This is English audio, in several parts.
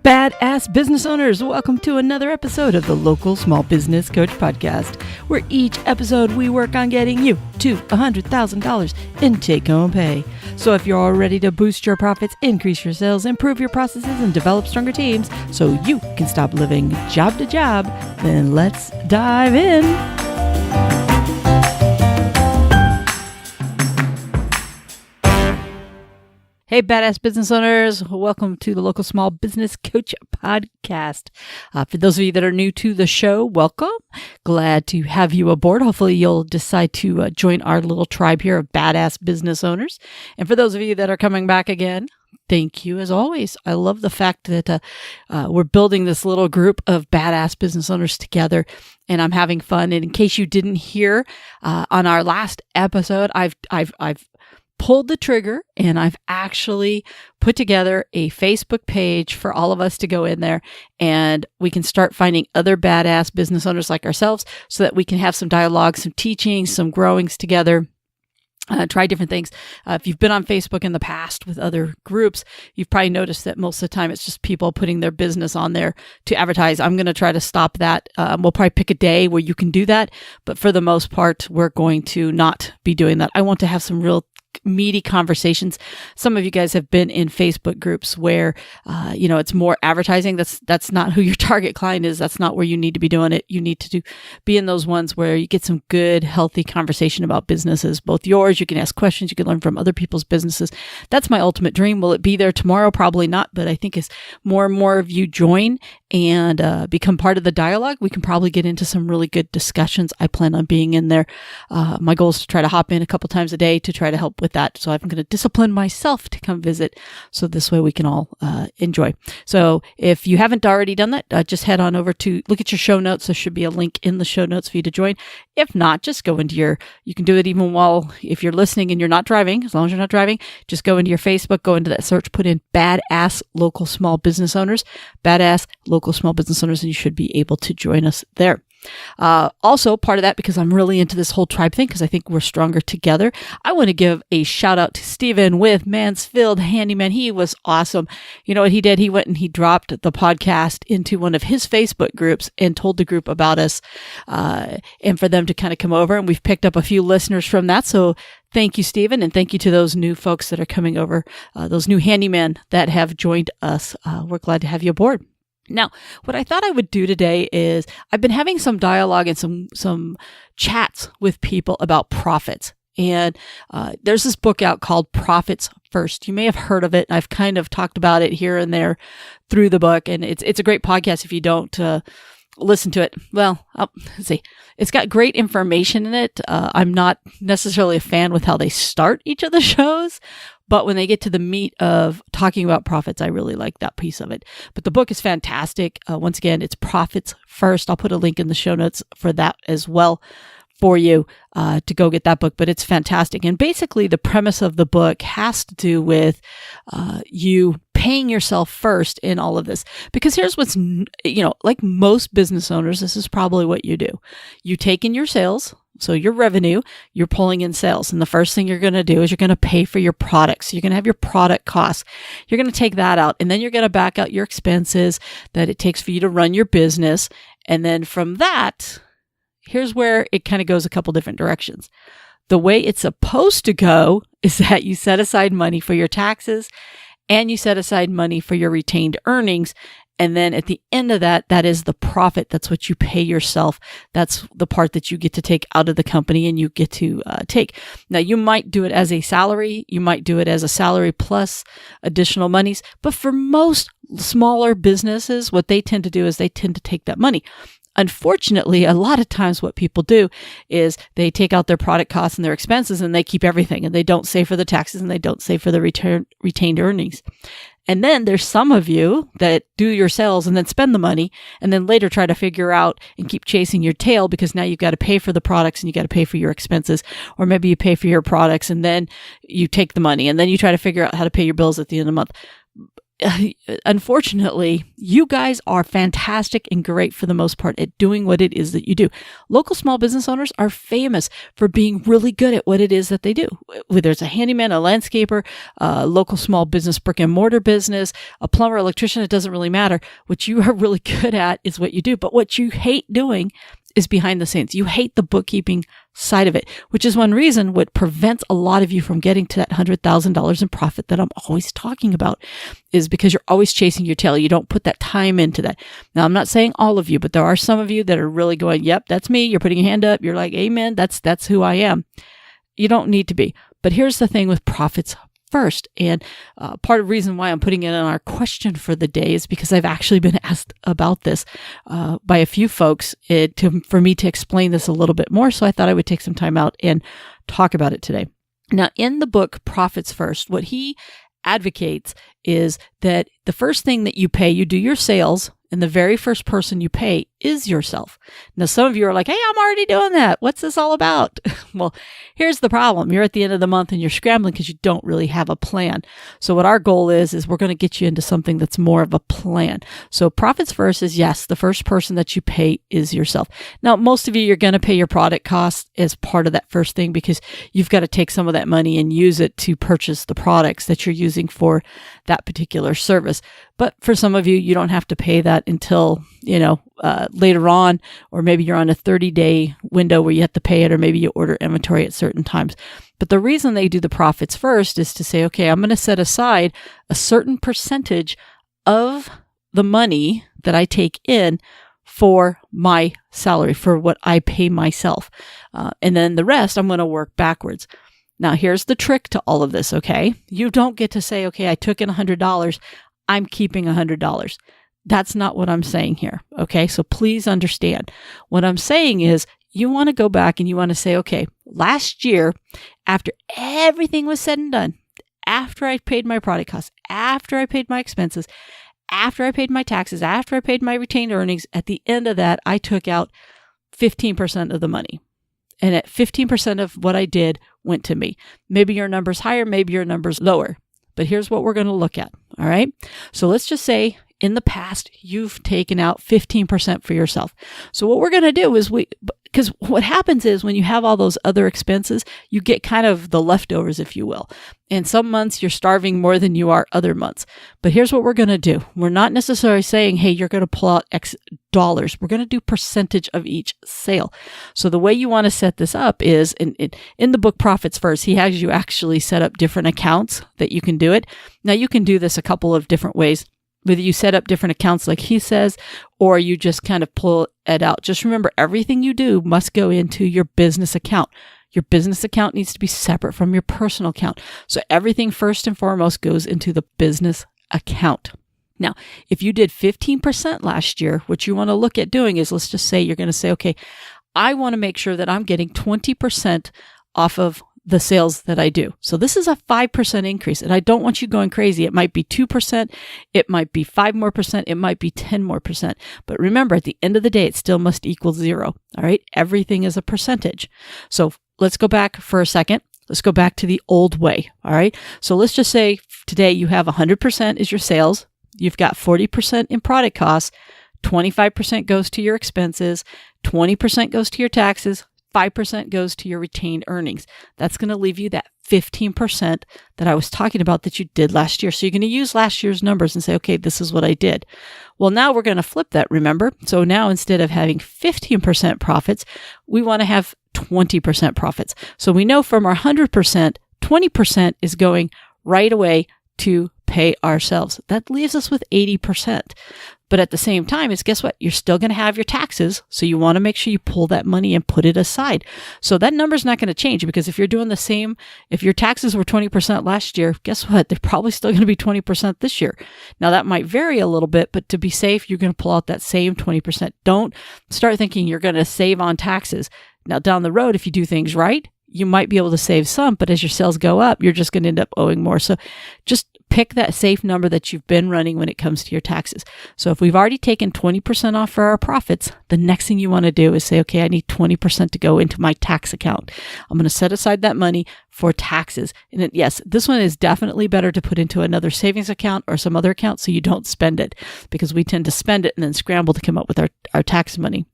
Badass business owners, welcome to another episode of the Local Small Business Coach Podcast, where each episode we work on getting you to $100,000 in take-home pay. So if you're all ready to boost your profits, increase your sales, improve your processes, and develop stronger teams so you can stop living job to job, then let's dive in. Hey, badass business owners. Welcome to the Local Small Business Coach Podcast. For those of you that are new to the show, welcome. Glad to have you aboard. Hopefully you'll decide to join our little tribe here of badass business owners. And for those of you that are coming back again, thank you as always. I love the fact that we're building this little group of badass business owners together, and I'm having fun. And in case you didn't hear on our last episode, I've pulled the trigger and I've actually put together a Facebook page for all of us to go in there, and we can start finding other badass business owners like ourselves so that we can have some dialogue, some teaching, some growings together. Try different things. If you've been on Facebook in the past with other groups, you've probably noticed that most of the time it's just people putting their business on there to advertise. I'm going to try to stop that. We'll probably pick a day where you can do that. But for the most part, we're going to not be doing that. I want to have some real meaty conversations. Some of you guys have been in Facebook groups where, it's more advertising. That's not who your target client is. That's not where you need to be doing it. You need to be in those ones where you get some good, healthy conversation about businesses, both yours. You can ask questions. You can learn from other people's businesses. That's my ultimate dream. Will it be there tomorrow? Probably not. But I think as more and more of you join and become part of the dialogue, we can probably get into some really good discussions. I plan on being in there. My goal is to try to hop in a couple times a day to try to help with that. So I'm going to discipline myself to come visit so this way we can all enjoy. So if you haven't already done that, just head on over to look at your show notes. There should be a link in the show notes for you to join. If not, just go into you can do it even if you're listening and you're not driving, as long as you're not driving, just go into your Facebook, go into that search, put in badass local small business owners, badass local small business owners, and you should be able to join us there. Also part of that, because I'm really into this whole tribe thing, because I think we're stronger together, I want to give a shout out to Steven with Mansfield Handyman. He was awesome. You know what he did? He went and he dropped the podcast into one of his Facebook groups and told the group about us, and for them to kind of come over, and we've picked up a few listeners from that. So thank you, Stephen, and thank you to those new folks that are coming over, those new handymen that have joined us. We're glad to have you aboard. Now, what I thought I would do today is I've been having some dialogue and some chats with people about profits. And there's this book out called Profits First. You may have heard of it. I've kind of talked about it here and there through the book. And it's a great podcast if you don't listen to it. Well, let's see. It's got great information in it. I'm not necessarily a fan with how they start each of the shows, but when they get to the meat of talking about profits, I really like that piece of it. But the book is fantastic. Once again, it's Profits First. I'll put a link in the show notes for that as well for you to go get that book. But it's fantastic. And basically, the premise of the book has to do with you paying yourself first in all of this. Because here's what's, like most business owners, this is probably what you do. You take in your sales. So your revenue, you're pulling in sales. And the first thing you're going to do is you're going to pay for your products. You're going to have your product costs. You're going to take that out. And then you're going to back out your expenses that it takes for you to run your business. And then from that, here's where it kind of goes a couple different directions. The way it's supposed to go is that you set aside money for your taxes and you set aside money for your retained earnings. And then at the end of that, that is the profit. That's what you pay yourself. That's the part that you get to take out of the company and you get to take. Now, you might do it as a salary. You might do it as a salary plus additional monies. But for most smaller businesses, what they tend to do is they tend to take that money. Unfortunately, a lot of times what people do is they take out their product costs and their expenses and they keep everything, and they don't save for the taxes and they don't save for the retained earnings. And then there's some of you that do your sales and then spend the money and then later try to figure out and keep chasing your tail, because now you've got to pay for the products and you got to pay for your expenses, or maybe you pay for your products and then you take the money and then you try to figure out how to pay your bills at the end of the month. unfortunately, you guys are fantastic and great for the most part at doing what it is that you do. Local small business owners are famous for being really good at what it is that they do. Whether it's a handyman, a landscaper, a local small business, brick and mortar business, a plumber, electrician, it doesn't really matter. What you are really good at is what you do. But what you hate doing is behind the scenes. You hate the bookkeeping side of it, which is one reason what prevents a lot of you from getting to that $100,000 in profit that I'm always talking about, is because you're always chasing your tail. You don't put that time into that. Now, I'm not saying all of you, but there are some of you that are really going, yep, that's me. You're putting your hand up. You're like, amen. That's who I am. You don't need to be. But here's the thing with profits first. And part of the reason why I'm putting it in our question for the day is because I've actually been asked about this by a few folks for me to explain this a little bit more. So I thought I would take some time out and talk about it today. Now, in the book, Profits First, what he advocates is that the first thing that you pay, you do your sales, and the very first person you pay is yourself. Now, some of you are like, hey, I'm already doing that. What's this all about? Well, here's the problem. You're at the end of the month and you're scrambling because you don't really have a plan. So what our goal is we're going to get you into something that's more of a plan. So profits first is, yes, the first person that you pay is yourself. Now, most of you, you're going to pay your product costs as part of that first thing because you've got to take some of that money and use it to purchase the products that you're using for that particular service. But for some of you, you don't have to pay that until, later on, or maybe you're on a 30-day window where you have to pay it, or maybe you order inventory at certain times. But the reason they do the profits first is to say, okay, I'm going to set aside a certain percentage of the money that I take in for my salary, for what I pay myself. And then the rest, I'm going to work backwards. Now, here's the trick to all of this, okay? You don't get to say, okay, I took in $100, I'm keeping $100. That's not what I'm saying here, okay? So please understand. What I'm saying is you want to go back and you want to say, okay, last year, after everything was said and done, after I paid my product costs, after I paid my expenses, after I paid my taxes, after I paid my retained earnings, at the end of that, I took out 15% of the money. And at 15% of what I did went to me. Maybe your number's higher, maybe your number's lower. But here's what we're going to look at, all right? So let's just say in the past, you've taken out 15% for yourself. So what we're going to do is because what happens is when you have all those other expenses, you get kind of the leftovers, if you will. And some months you're starving more than you are other months. But here's what we're going to do. We're not necessarily saying, hey, you're going to pull out X dollars. We're going to do percentage of each sale. So the way you want to set this up is in the book Profits First, he has you actually set up different accounts that you can do it. Now you can do this a couple of different ways. Whether you set up different accounts like he says, or you just kind of pull it out. Just remember, everything you do must go into your business account. Your business account needs to be separate from your personal account. So everything first and foremost goes into the business account. Now, if you did 15% last year, what you want to look at doing is, let's just say you're going to say, okay, I want to make sure that I'm getting 20% off of the sales that I do. So this is a 5% increase, and I don't want you going crazy. It might be 2%, it might be 5% more, it might be 10% more. But remember, at the end of the day, it still must equal 0. All right. Everything is a percentage. So let's go back for a second. Let's go back to the old way. All right. So let's just say today you have 100% is your sales. You've got 40% in product costs. 25% goes to your expenses. 20% goes to your taxes. 5% goes to your retained earnings. That's going to leave you that 15% that I was talking about that you did last year. So you're going to use last year's numbers and say, okay, this is what I did. Well, now we're going to flip that, remember? So now instead of having 15% profits, we want to have 20% profits. So we know from our 100%, 20% is going right away to pay ourselves. That leaves us with 80%. But at the same time, guess what? You're still going to have your taxes. So you want to make sure you pull that money and put it aside. So that number's not going to change, because if you're doing the same, if your taxes were 20% last year, guess what? They're probably still going to be 20% this year. Now that might vary a little bit, but to be safe, you're going to pull out that same 20%. Don't start thinking you're going to save on taxes. Now down the road, if you do things right, you might be able to save some, but as your sales go up, you're just going to end up owing more. So just pick that safe number that you've been running when it comes to your taxes. So if we've already taken 20% off for our profits, the next thing you want to do is say, okay, I need 20% to go into my tax account. I'm going to set aside that money for taxes. And yes, this one is definitely better to put into another savings account or some other account so you don't spend it, because we tend to spend it and then scramble to come up with our tax money.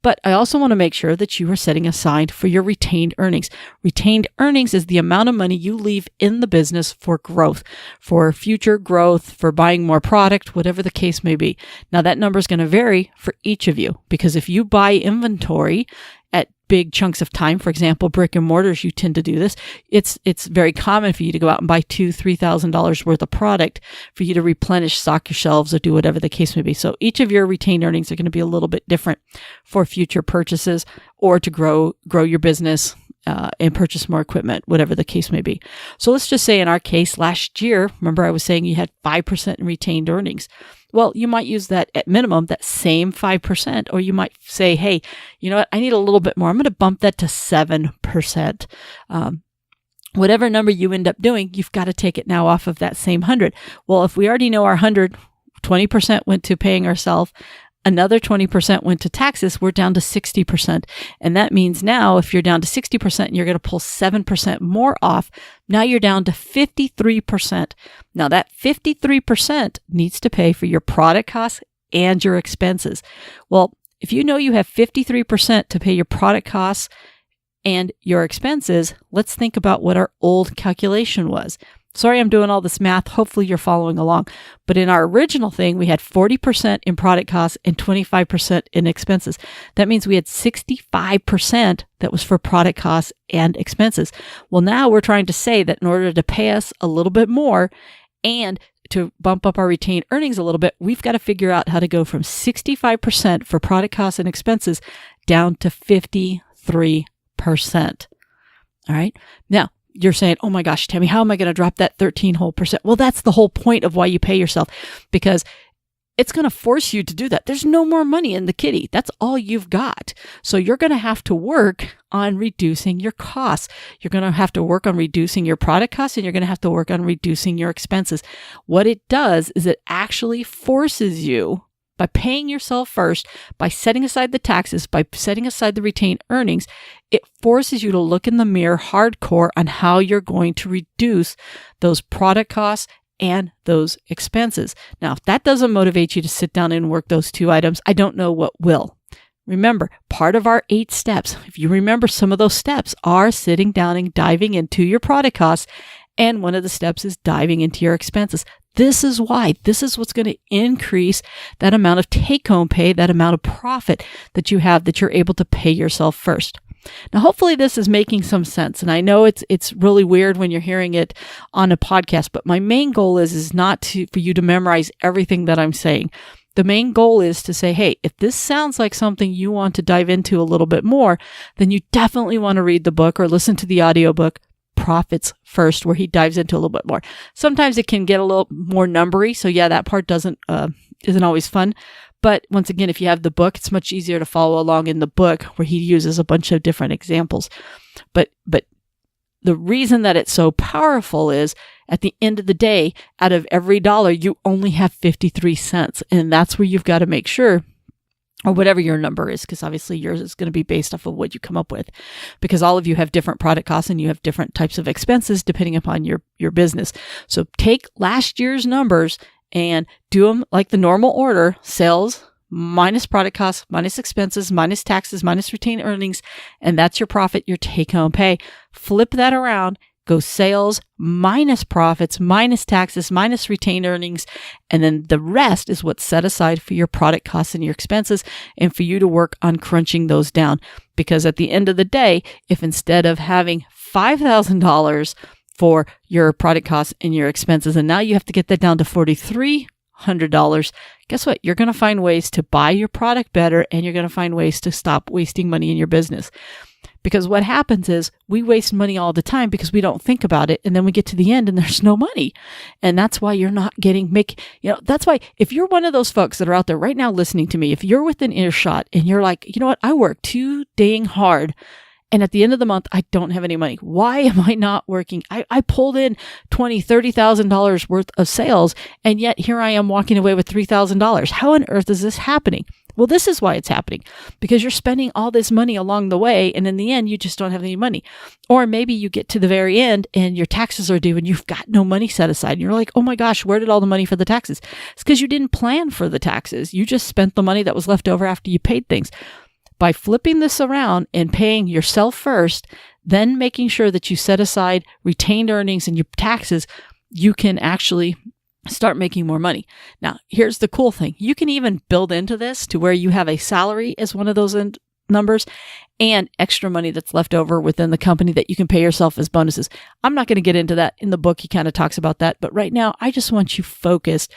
But I also want to make sure that you are setting aside for your retained earnings. Retained earnings is the amount of money you leave in the business for growth, for future growth, for buying more product, whatever the case may be. Now that number is going to vary for each of you, because if you buy inventory at big chunks of time, for example, brick and mortars, you tend to do this. It's very common for you to go out and buy $2,000-$3,000 worth of product for you to replenish, stock your shelves, or do whatever the case may be. So each of your retained earnings are going to be a little bit different for future purchases or to grow your business and purchase more equipment, whatever the case may be. So let's just say in our case, last year, remember I was saying you had 5% in retained earnings. Well, you might use that at minimum, that same 5%, or you might say, hey, you know what? I need a little bit more. I'm going to bump that to 7%. Whatever number you end up doing, you've got to take it now off of that same 100. Well, if we already know our 100, 20% went to paying ourselves, another 20% went to taxes, we're down to 60%. And that means now if you're down to 60% and you're going to pull 7% more off, now you're down to 53%. Now that 53% needs to pay for your product costs and your expenses. Well, if you know you have 53% to pay your product costs and your expenses, let's think about what our old calculation was. Sorry, I'm doing all this math. Hopefully you're following along. But in our original thing, we had 40% in product costs and 25% in expenses. That means we had 65% that was for product costs and expenses. Well, now we're trying to say that in order to pay us a little bit more and to bump up our retained earnings a little bit, we've got to figure out how to go from 65% for product costs and expenses down to 53%. All right. Now, you're saying, oh my gosh, Tammy, how am I going to drop that 13%? Well, that's the whole point of why you pay yourself, because it's going to force you to do that. There's no more money in the kitty. That's all you've got. So you're going to have to work on reducing your costs. You're going to have to work on reducing your product costs, and you're going to have to work on reducing your expenses. What it does is it actually forces you, by paying yourself first, by setting aside the taxes, by setting aside the retained earnings, it forces you to look in the mirror hardcore on how you're going to reduce those product costs and those expenses. Now, if that doesn't motivate you to sit down and work those two items, I don't know what will. Remember, part of our 8 steps, if you remember, some of those steps are sitting down and diving into your product costs, and one of the steps is diving into your expenses. This is why. This is what's going to increase that amount of take-home pay, that amount of profit that you have, that you're able to pay yourself first. Now, hopefully this is making some sense. And I know it's really weird when you're hearing it on a podcast, but my main goal is not for you to memorize everything that I'm saying. The main goal is to say, hey, if this sounds like something you want to dive into a little bit more, then you definitely want to read the book or listen to the audiobook, Profits First, where he dives into a little bit more. Sometimes it can get a little more numbery. So yeah, that part isn't always fun. But once again, if you have the book, it's much easier to follow along in the book where he uses a bunch of different examples. But the reason that it's so powerful is at the end of the day, out of every dollar, you only have 53 cents. And that's where you've got to make sure, or whatever your number is, because obviously yours is going to be based off of what you come up with, because all of you have different product costs and you have different types of expenses depending upon your business. So take last year's numbers and do them like the normal order: sales minus product costs, minus expenses, minus taxes, minus retained earnings, and that's your profit, your take-home pay. Flip that around. Go sales minus profits, minus taxes, minus retained earnings, and then the rest is what's set aside for your product costs and your expenses, and for you to work on crunching those down. Because at the end of the day, if instead of having $5,000 for your product costs and your expenses, and now you have to get that down to $4,300, guess what? You're going to find ways to buy your product better, and you're going to find ways to stop wasting money in your business. Because what happens is we waste money all the time because we don't think about it. And then we get to the end and there's no money. And that's why you're not that's why if you're one of those folks that are out there right now listening to me, if you're within earshot and you're like, you know what, I work too dang hard And at the end of the month, I don't have any money. Why am I not working? I pulled in $20,000, $30,000 worth of sales, and yet here I am walking away with $3,000. How on earth is this happening? Well, this is why it's happening, because you're spending all this money along the way, and in the end, you just don't have any money. Or maybe you get to the very end and your taxes are due and you've got no money set aside. And you're like, oh my gosh, where did all the money for the taxes? It's because you didn't plan for the taxes. You just spent the money that was left over after you paid things. By flipping this around and paying yourself first, then making sure that you set aside retained earnings and your taxes, you can actually start making more money. Now, here's the cool thing. You can even build into this to where you have a salary as one of those numbers and extra money that's left over within the company that you can pay yourself as bonuses. I'm not going to get into that in the book. He kind of talks about that. But right now, I just want you focused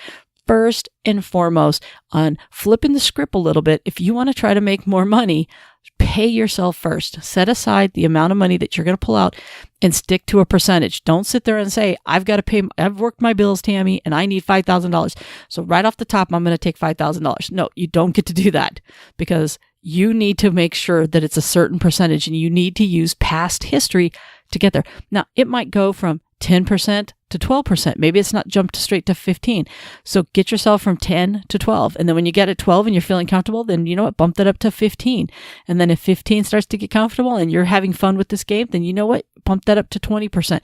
first and foremost on flipping the script a little bit. If you want to try to make more money, pay yourself first. Set aside the amount of money that you're going to pull out and stick to a percentage. Don't sit there and say, I've worked my bills, Tammy, and I need $5,000. So right off the top, I'm going to take $5,000. No, you don't get to do that, because you need to make sure that it's a certain percentage, and you need to use past history to get there. Now, it might go from 10% to 12%. Maybe it's not jumped straight to 15. So get yourself from 10 to 12. And then when you get at 12 and you're feeling comfortable, then you know what? Bump that up to 15. And then if 15 starts to get comfortable and you're having fun with this game, then you know what? Bump that up to 20%.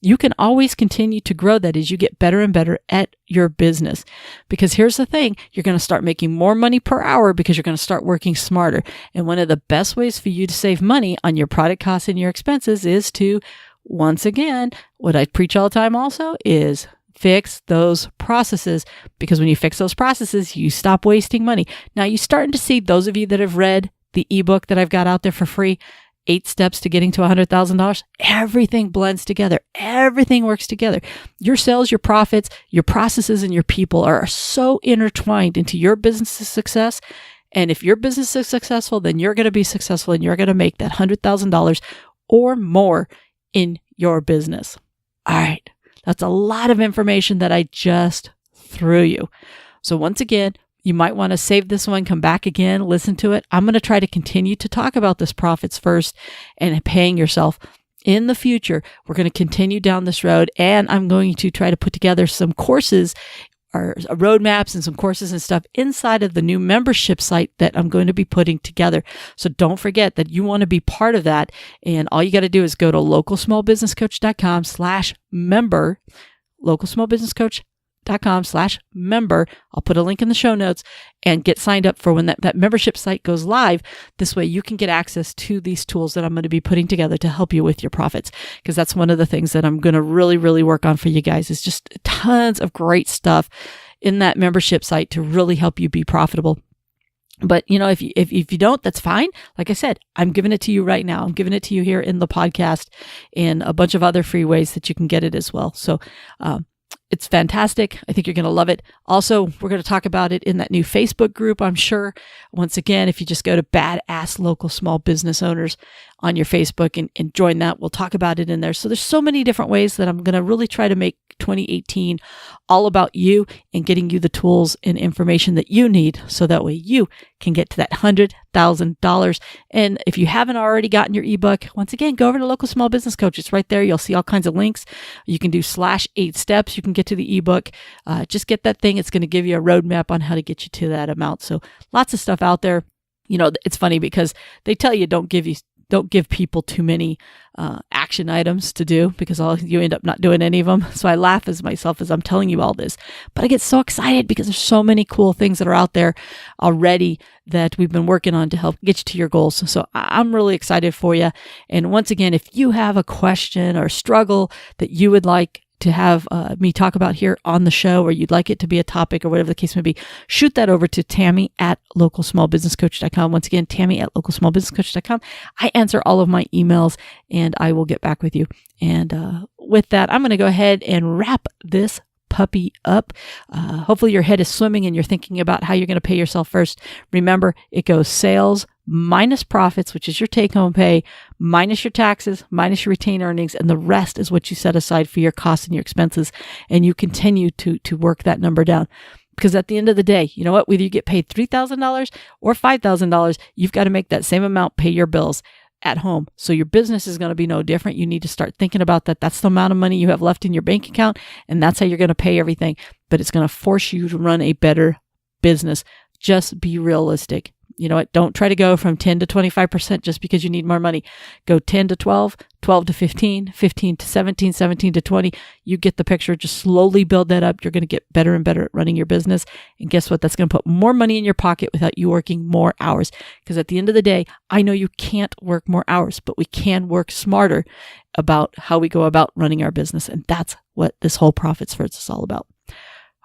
You can always continue to grow that as you get better and better at your business. Because here's the thing, you're going to start making more money per hour because you're going to start working smarter. And one of the best ways for you to save money on your product costs and your expenses is to, once again, what I preach all the time also is fix those processes, because when you fix those processes, you stop wasting money. Now, you're starting to see, those of you that have read the ebook that I've got out there for free, 8 Steps to Getting to $100,000, everything blends together. Everything works together. Your sales, your profits, your processes, and your people are so intertwined into your business's success. And if your business is successful, then you're going to be successful and you're going to make that $100,000 or more in your business. All right. That's a lot of information that I just threw you. So once again, you might want to save this one, come back again, listen to it. I'm going to try to continue to talk about this profits first and paying yourself in the future. We're going to continue down this road, and I'm going to try to put together some courses or roadmaps and some courses and stuff inside of the new membership site that I'm going to be putting together. So don't forget that you want to be part of that. And all you got to do is go to localsmallbusinesscoach.com/member, localsmallbusinesscoach.com/member. I'll put a link in the show notes, and get signed up for when that membership site goes live. This way you can get access to these tools that I'm going to be putting together to help you with your profits. Because that's one of the things that I'm going to really, really work on for you guys, is just tons of great stuff in that membership site to really help you be profitable. But, you know, if you don't, that's fine. Like I said, I'm giving it to you right now. I'm giving it to you here in the podcast and a bunch of other free ways that you can get it as well. So, it's fantastic. I think you're going to love it. Also, we're going to talk about it in that new Facebook group, I'm sure. Once again, if you just go to Badass Local Small Business Owners on your Facebook and join that, we'll talk about it in there. So there's so many different ways that I'm going to really try to make 2018 all about you and getting you the tools and information that you need, so that way you can get to that $100,000. And if you haven't already gotten your ebook, once again, go over to Local Small Business Coach. It's right there. You'll see all kinds of links. You can do /8 steps. You can get to the ebook. Just get that thing. It's going to give you a roadmap on how to get you to that amount. So lots of stuff out there. You know, it's funny because they tell you don't give people too many action items to do, because you end up not doing any of them. So I laugh as myself as I'm telling you all this, but I get so excited because there's so many cool things that are out there already that we've been working on to help get you to your goals. So I'm really excited for you. And once again, if you have a question or struggle that you would like to have me talk about here on the show, or you'd like it to be a topic or whatever the case may be, shoot that over to Tammy@localsmallbusinesscoach.com. Once again, Tammy@localsmallbusinesscoach.com. I answer all of my emails and I will get back with you. And with that, I'm going to go ahead and wrap this puppy up. Hopefully your head is swimming and you're thinking about how you're going to pay yourself first. Remember, it goes sales minus profits, which is your take-home pay, minus your taxes, minus your retained earnings, and the rest is what you set aside for your costs and your expenses. And you continue to work that number down. Because at the end of the day, you know what? Whether you get paid $3,000 or $5,000, you've got to make that same amount pay your bills. at home. So your business is going to be no different. You need to start thinking about that. That's the amount of money you have left in your bank account, and that's how you're going to pay everything. But it's going to force you to run a better business. Just be realistic. You know what? Don't try to go from 10 to 25% just because you need more money. Go 10 to 12, 12 to 15, 15 to 17, 17 to 20. You get the picture. Just slowly build that up. You're going to get better and better at running your business. And guess what? That's going to put more money in your pocket without you working more hours. Because at the end of the day, I know you can't work more hours, but we can work smarter about how we go about running our business. And that's what this whole Profits First is all about.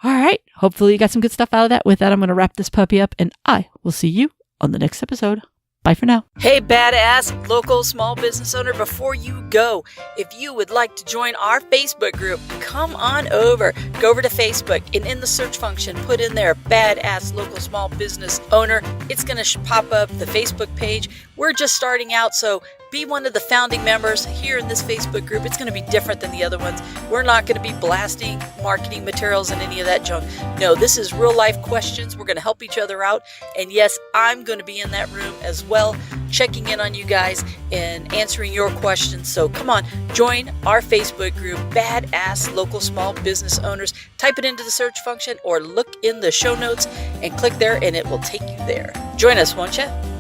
All right. Hopefully you got some good stuff out of that. With that, I'm going to wrap this puppy up, and I will see you on the next episode. Bye for now. Hey, badass local small business owner, before you go, if you would like to join our Facebook group, come on over. Go over to Facebook, and in the search function, put in there badass local small business owner. It's going to pop up the Facebook page. We're just starting out, so be one of the founding members here in this Facebook group. It's going to be different than the other ones. We're not going to be blasting marketing materials and any of that junk. No, this is real life questions. We're going to help each other out. And yes, I'm going to be in that room as well, checking in on you guys and answering your questions. So come on, join our Facebook group, Badass Local Small Business Owners. Type it into the search function or look in the show notes and click there, and it will take you there. Join us, won't you?